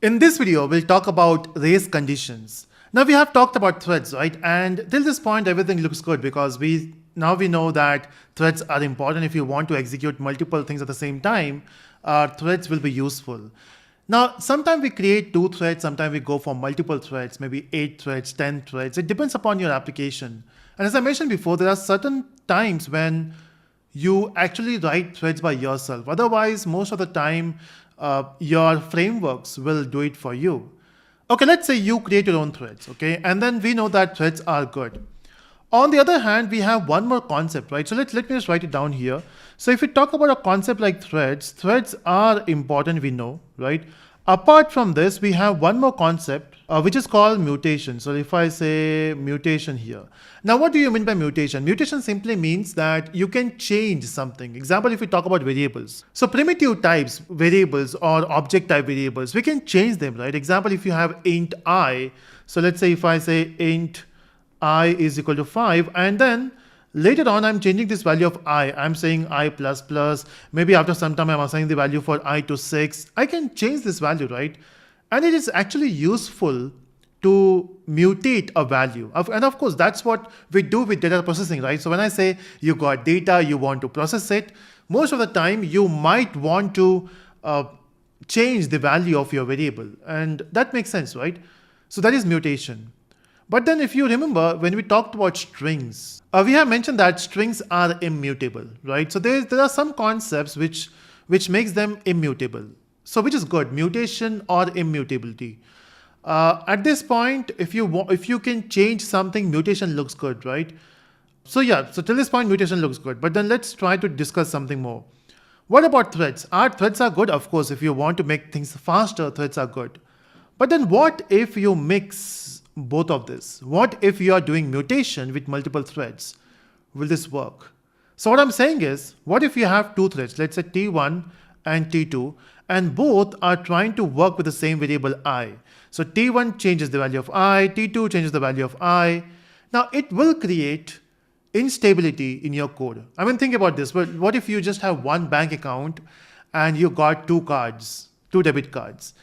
In this video, we'll talk about race conditions. Now we have talked about threads, right? And till this point, everything looks good because we know that threads are important. If you want to execute multiple things at the same time, threads will be useful. Now, sometimes we create 2 threads, sometimes we go for multiple threads, maybe 8 threads, 10 threads. It depends upon your application. And as I mentioned before, there are certain times when you actually write threads by yourself. Otherwise, most of the time, your frameworks will do it for you. Okay, let's say you create your own threads, okay? And then we know that threads are good. On the other hand, we have one more concept, right? So let me just write it down here. So if we talk about a concept like threads, threads are important, we know, right? Apart from this, we have one more concept, which is called mutation. So if I say mutation here. Now, what do you mean by mutation? Mutation simply means that you can change something. Example, if we talk about variables. So primitive types, variables or object type variables, we can change them, right? Example, if you have int I. So let's say if I say int I is equal to 5, and then later on, I'm changing this value of I. I'm saying I++. Maybe after some time, I'm assigning the value for I to 6. I can change this value, right? And it is actually useful to mutate a value. And of course, that's what we do with data processing, right? So when I say you got data, you want to process it, most of the time, you might want to change the value of your variable. And that makes sense, right? So that is mutation. But then if you remember, when we talked about strings, we have mentioned that strings are immutable, right? So there are some concepts which makes them immutable. So which is good, mutation or immutability. At this point, if you can change something, mutation looks good, right? So yeah, so till this point, mutation looks good. But then let's try to discuss something more. What about threads? Threads are good, of course. If you want to make things faster, threads are good. But then what if you mix both of this? What if you are doing mutation with multiple threads? Will this work? So what I'm saying is, what if you have 2 threads, let's say T1 and T2, and both are trying to work with the same variable I. So T1 changes the value of I, T2 changes the value of I. Now it will create instability in your code. I mean, think about this, but what if you just have one bank account and you got 2 cards, 2 debit cards?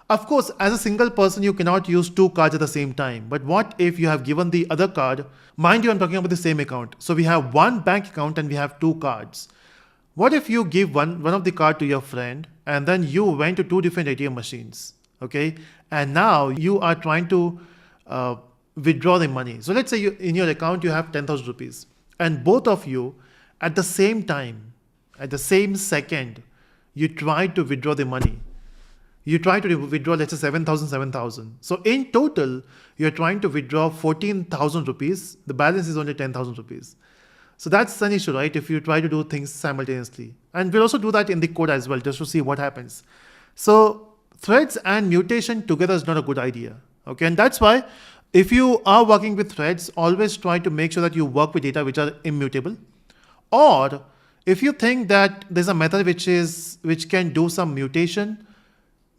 Of course, as a single person, you cannot use 2 cards at the same time. But what if you have given the other card? Mind you, I'm talking about the same account. So we have one bank account and we have 2 cards. What if you give one of the card to your friend and then you went to 2 different ATM machines, okay? And now you are trying to withdraw the money. So let's say in your account, you have 10,000 rupees and both of you at the same time, at the same second, you try to withdraw the money. You try to withdraw, let's say 7,000. So in total, you're trying to withdraw 14,000 rupees. The balance is only 10,000 rupees. So that's an issue, right? If you try to do things simultaneously. And we'll also do that in the code as well, just to see what happens. So threads and mutation together is not a good idea. Okay, and that's why if you are working with threads, always try to make sure that you work with data which are immutable. Or if you think that there's a method which can do some mutation,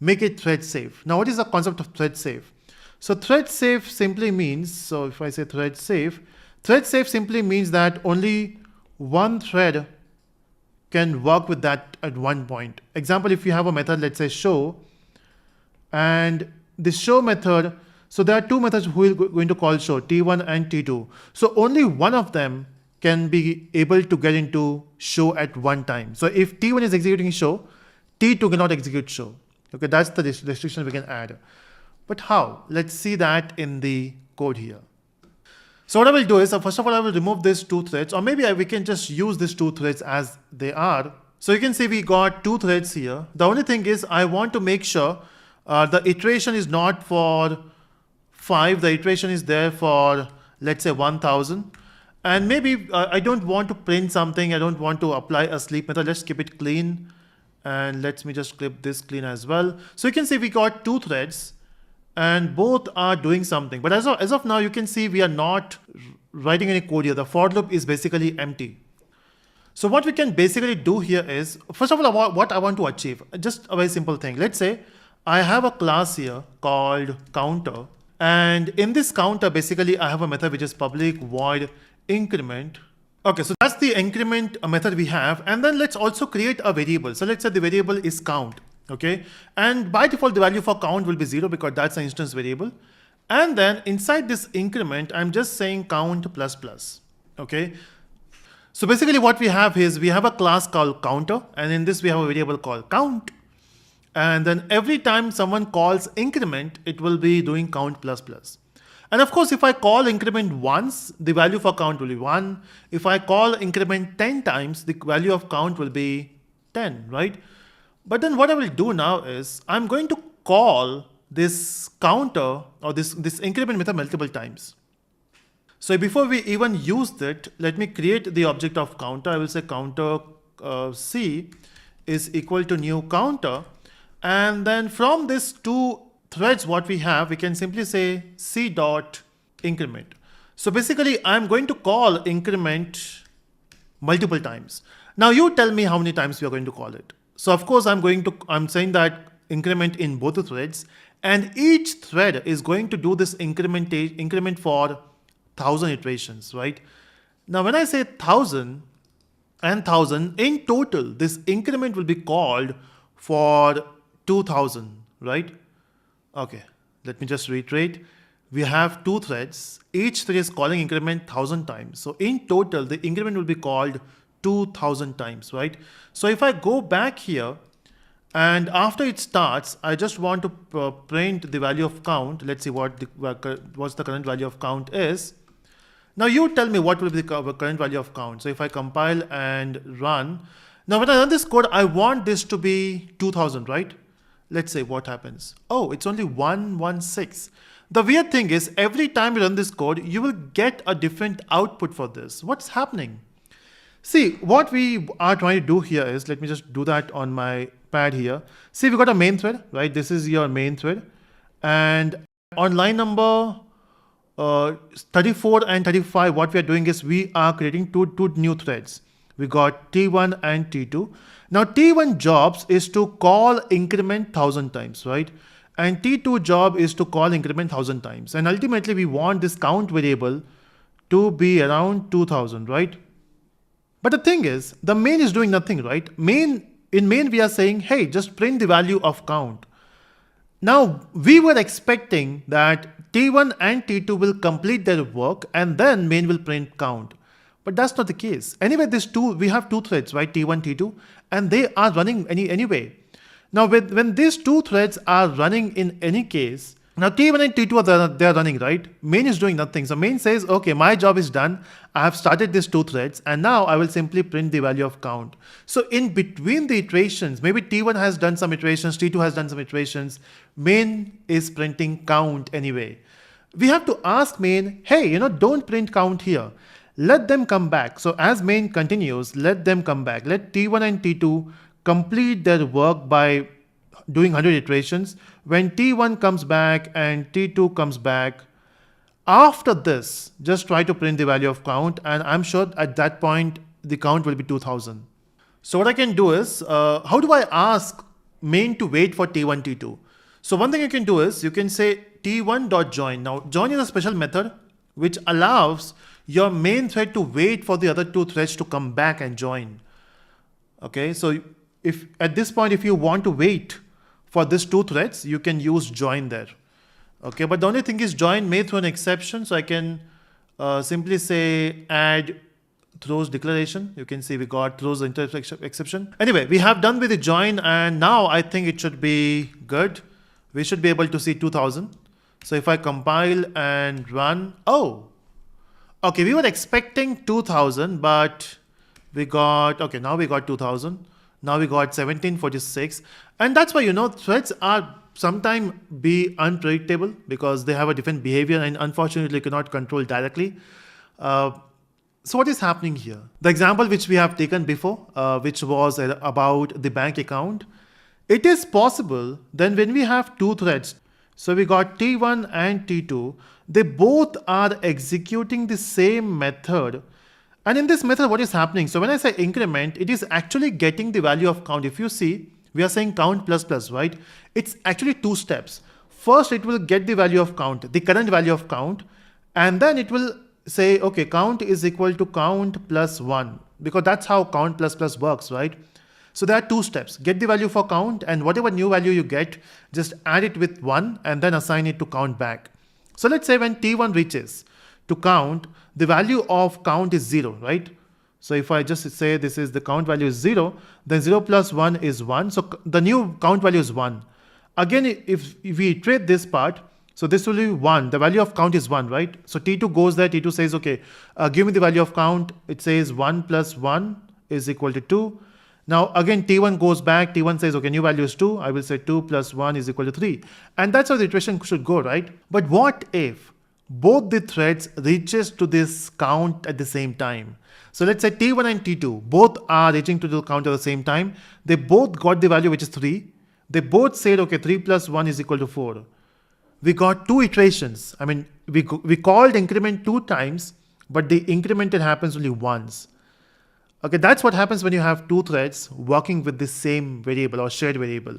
make it thread safe. Now, what is the concept of thread safe? So thread safe simply means, so if I say thread safe simply means that only one thread can work with that at one point. Example, if you have a method, let's say show, and the show method, so there are 2 methods who are going to call show, T1 and T2. So only one of them can be able to get into show at one time. So if T1 is executing show, T2 cannot execute show. Okay, that's the restriction we can add. But how? Let's see that in the code here. So what I will do is, first of all, I will remove these 2 threads, or maybe we can just use these 2 threads as they are. So you can see we got 2 threads here. The only thing is I want to make sure the iteration is not for 5. The iteration is there for, let's say 1,000. And maybe I don't want to print something. I don't want to apply a sleep method. Let's keep it clean. And let me just clip this clean as well. So you can see we got 2 threads and both are doing something. But as of now, you can see we are not writing any code here. The for loop is basically empty. So what we can basically do here is, first of all, what I want to achieve, just a very simple thing. Let's say I have a class here called counter. And in this counter, basically, I have a method which is public void increment. Okay, so that's the increment method we have. And then let's also create a variable. So let's say the variable is count. Okay, and by default the value for count will be 0 because that's an instance variable. And then inside this increment I'm just saying count plus plus. Okay, so basically what we have is we have a class called counter, and in this we have a variable called count, and then every time someone calls increment it will be doing count plus plus. And of course, if I call increment once, the value for count will be 1. If I call increment 10 times, the value of count will be 10, right? But then what I will do now is I'm going to call this counter or this increment method multiple times. So before we even use it, let me create the object of counter. I will say counter C is equal to new counter. And then from this two threads what we have, we can simply say C dot increment. So basically I'm going to call increment multiple times. Now you tell me how many times we are going to call it. So of course I'm saying that increment in both the threads, and each thread is going to do this increment for 1000 iterations, right? Now when I say 1000 and 1000 in total, this increment will be called for 2000, right? Okay, let me just reiterate. We have two threads. Each thread is calling increment 1000 times. So in total, the increment will be called 2000 times, right? So if I go back here, and after it starts, I just want to print the value of count. Let's see what's the current value of count is. Now you tell me what will be the current value of count. So if I compile and run, now when I run this code, I want this to be 2000, right? Let's say what happens. Oh, it's only 116. The weird thing is every time you run this code, you will get a different output for this. What's happening? See, what we are trying to do here is, let me just do that on my pad here. See, we got a main thread, right? This is your main thread. And on line number 34 and 35, what we are doing is we are creating two new threads. We got T1 and T2. Now T1 jobs is to call increment 1000 times, right? And T2 job is to call increment 1000 times. And ultimately we want this count variable to be around 2000, right? But the thing is, the main is doing nothing, right? In main we are saying, hey, just print the value of count. Now we were expecting that T1 and T2 will complete their work and then main will print count. But that's not the case. Anyway, we have two threads, right? T1, T2, and they are running anyway. Now, when these two threads are running in any case, now T1 and T2 they're running, right? Main is doing nothing. So main says, okay, my job is done. I have started these two threads, and now I will simply print the value of count. So in between the iterations, maybe T1 has done some iterations, T2 has done some iterations, main is printing count anyway. We have to ask main, hey, don't print count here. Let them come back. So as main continues, let them come back. Let T1 and T2 complete their work by doing 100 iterations. When T1 comes back and T2 comes back, after this, just try to print the value of count. And I'm sure at that point, the count will be 2000. So what I can do is, how do I ask main to wait for T1, T2? So one thing you can do is you can say T1.join. Now join is a special method which allows your main thread to wait for the other two threads to come back and join. Okay, so if at this point, if you want to wait for these two threads, you can use join there. Okay, but the only thing is join may throw an exception. So I can simply say add throws declaration. You can see we got throws exception. Anyway, we have done with the join, and now I think it should be good. We should be able to see 2000. So if I compile and run, oh, okay, we were expecting 2000, but we got, okay, now we got 2000. Now we got 1746. And that's why, threads are sometimes be unpredictable because they have a different behavior and unfortunately cannot control directly. So what is happening here? The example which we have taken before, which was about the bank account, it is possible then when we have two threads, so we got T1 and T2, they both are executing the same method. And in this method, what is happening? So when I say increment, it is actually getting the value of count. If you see, we are saying count plus plus, right? It's actually two steps. First, it will get the value of count, the current value of count, and then it will say, okay, count is equal to count plus 1, because that's how count plus plus works, right? So there are two steps. Get the value for count, and whatever new value you get, just add it with 1 and then assign it to count back. So let's say when t1 reaches to count, the value of count is 0, right? So if I just say this is the count value is 0, then 0 plus 1 is 1. So the new count value is 1. Again, if we iterate this part, so this will be 1. The value of count is 1, right? So t2 goes there. T2 says, okay, give me the value of count. It says 1 plus 1 is equal to 2. Now again, t1 goes back. T1 says, okay, new value is 2. I will say 2 plus 1 is equal to 3. And that's how the iteration should go, right? But what if both the threads reaches to this count at the same time? So let's say t1 and t2 both are reaching to the count at the same time. They both got the value which is 3. They both said, okay, 3 plus 1 is equal to 4. We got two iterations. I mean, we called increment 2 times, but the incremented happens only once. Okay, that's what happens when you have two threads working with the same variable or shared variable.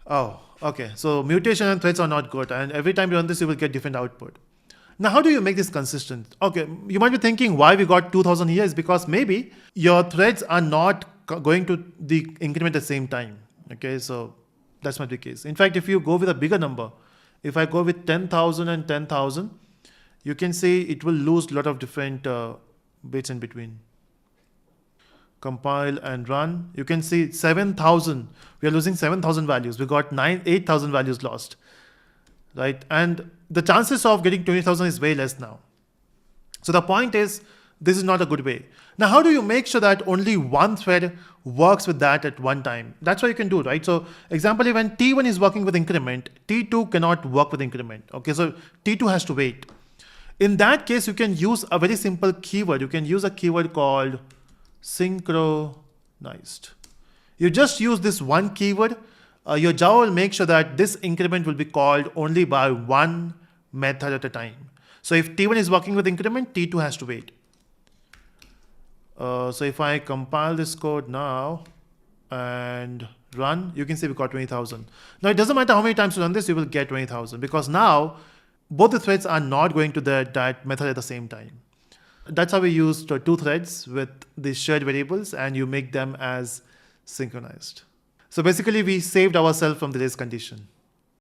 Oh, okay. So mutation and threads are not good. And every time you run this, you will get different output. Now, how do you make this consistent? Okay, you might be thinking why we got 2000 here is because maybe your threads are not going to the increment at the same time. Okay, so that's not the case. In fact, if you go with a bigger number, if I go with 10,000 and 10,000, you can see it will lose a lot of different bits in between. Compile and run. You can see 7,000. We are losing 7,000 values. We got 8,000 values lost, right? And the chances of getting 20,000 is way less now. So the point is, this is not a good way. Now, how do you make sure that only one thread works with that at one time? That's what you can do, right? So example, when T1 is working with increment, T2 cannot work with increment. Okay, so T2 has to wait. In that case, you can use a very simple keyword. You can use a keyword called synchronized. You just use this one keyword. Your Java will make sure that this increment will be called only by one method at a time. So if T1 is working with increment, T2 has to wait. So if I compile this code now and run, you can see we got 20,000. Now it doesn't matter how many times you run this, you will get 20,000 because now both the threads are not going to that method at the same time. That's how we use two threads with the shared variables and you make them as synchronized. So basically we saved ourselves from the race condition.